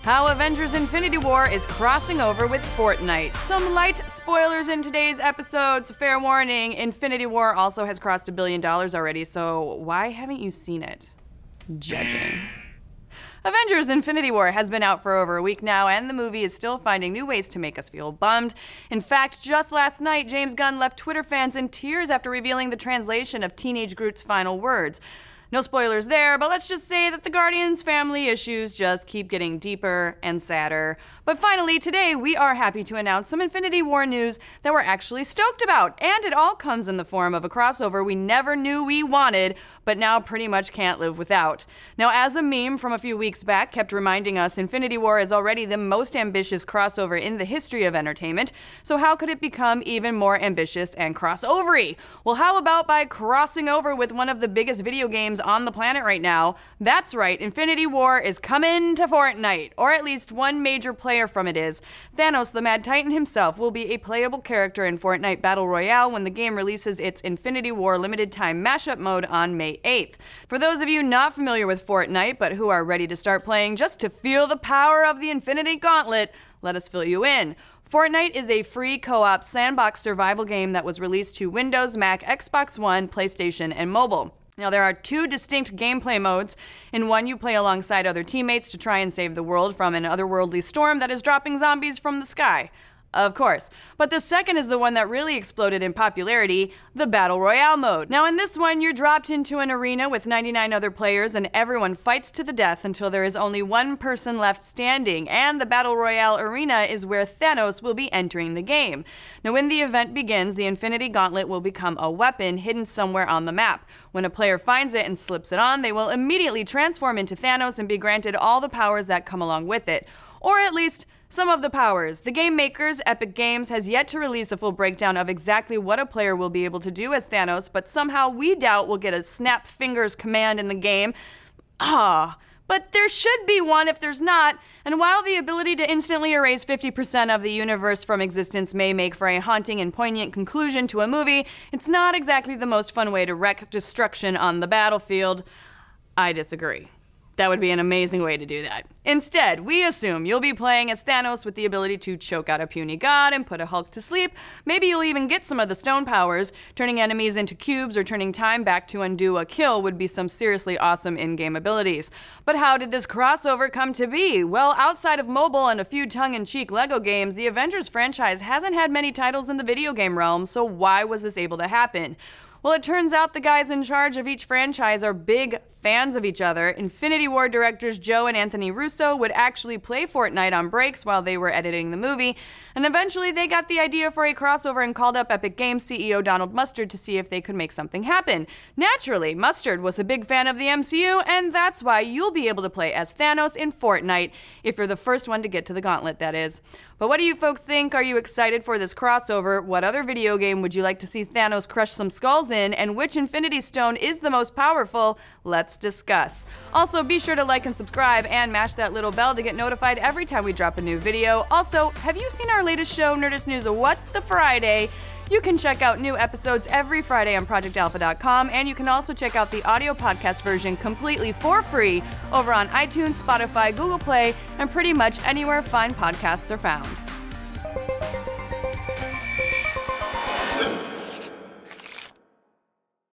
How Avengers Infinity War is crossing over with Fortnite. Some light spoilers in today's episodes. Fair warning, Infinity War also has crossed $1 billion already, so why haven't you seen it? Judging. Avengers Infinity War has been out for over a week now, and the movie is still finding new ways to make us feel bummed. In fact, just last night, James Gunn left Twitter fans in tears after revealing the translation of Teenage Groot's final words. No spoilers there, but let's just say that the Guardians family issues just keep getting deeper and sadder. But finally, today we are happy to announce some Infinity War news that we're actually stoked about, and it all comes in the form of a crossover we never knew we wanted, but now pretty much can't live without. Now, as a meme from a few weeks back kept reminding us, Infinity War is already the most ambitious crossover in the history of entertainment, so how could it become even more ambitious and crossovery? Well, how about by crossing over with one of the biggest video games on the planet right now? That's right, Infinity War is coming to Fortnite, or at least one major player from it is. Thanos, the Mad Titan himself, will be a playable character in Fortnite Battle Royale when the game releases its Infinity War limited time mashup mode on May 8th. For those of you not familiar with Fortnite, but who are ready to start playing just to feel the power of the Infinity Gauntlet, let us fill you in. Fortnite is a free co-op sandbox survival game that was released to Windows, Mac, Xbox One, PlayStation, and mobile. Now, there are two distinct gameplay modes. In one, you play alongside other teammates to try and save the world from an otherworldly storm that is dropping zombies from the sky. Of course. But the second is the one that really exploded in popularity, the Battle Royale mode. Now, in this one, you're dropped into an arena with 99 other players, and everyone fights to the death until there is only one person left standing, and the Battle Royale arena is where Thanos will be entering the game. Now, when the event begins, the Infinity Gauntlet will become a weapon hidden somewhere on the map. When a player finds it and slips it on, they will immediately transform into Thanos and be granted all the powers that come along with it. Or at least, some of the powers. The game makers, Epic Games, has yet to release a full breakdown of exactly what a player will be able to do as Thanos, but somehow we doubt we'll get a snap fingers command in the game. But there should be one if there's not, and while the ability to instantly erase 50% of the universe from existence may make for a haunting and poignant conclusion to a movie, it's not exactly the most fun way to wreak destruction on the battlefield. I disagree. That would be an amazing way to do that. Instead, we assume you'll be playing as Thanos with the ability to choke out a puny god and put a Hulk to sleep. Maybe you'll even get some of the stone powers. Turning enemies into cubes or turning time back to undo a kill would be some seriously awesome in-game abilities. But how did this crossover come to be? Well, outside of mobile and a few tongue-in-cheek LEGO games, the Avengers franchise hasn't had many titles in the video game realm, so why was this able to happen? Well, it turns out the guys in charge of each franchise are big fans of each other. Infinity War directors Joe and Anthony Russo would actually play Fortnite on breaks while they were editing the movie, and eventually they got the idea for a crossover and called up Epic Games CEO Donald Mustard to see if they could make something happen. Naturally, Mustard was a big fan of the MCU, and that's why you'll be able to play as Thanos in Fortnite, if you're the first one to get to the gauntlet, that is. But what do you folks think? Are you excited for this crossover? What other video game would you like to see Thanos crush some skulls in? And which Infinity Stone is the most powerful? Let's discuss. Also, be sure to like and subscribe and mash that little bell to get notified every time we drop a new video. Also, have you seen our latest show, Nerdist News What the Friday? You can check out new episodes every Friday on ProjectAlpha.com, and you can also check out the audio podcast version completely for free over on iTunes, Spotify, Google Play, and pretty much anywhere fine podcasts are found.